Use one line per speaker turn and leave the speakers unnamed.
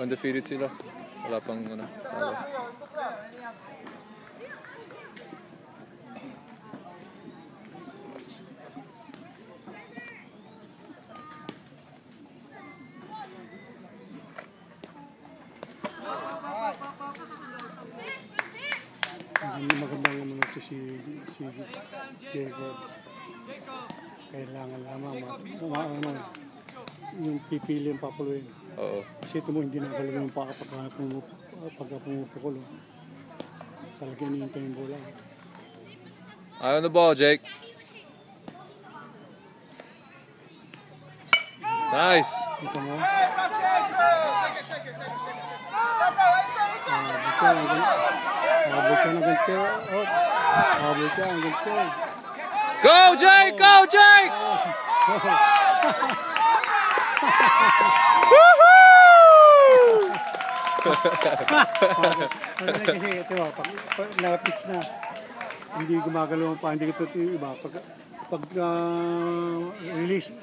Undefeated sila. Wala pang ano. Talo.
Hindi magandang naman ito si Jacob. Kailangan lamang yung pipili yung papuluin.
Oo.
Kasi ito mo hindi nagalaw yung pagka pumupukul. Talaga hinihintay yung bola.
Eye on the ball, Jake. Nice.
Ito mo. Habol ka ng ganito. Habol ka ng ganito.
Go, Jake! Go, Jake! Woohoo!
Kasi ito, pag na-pitch na, hindi gumagalaw pa, hindi ito iba. Pag release,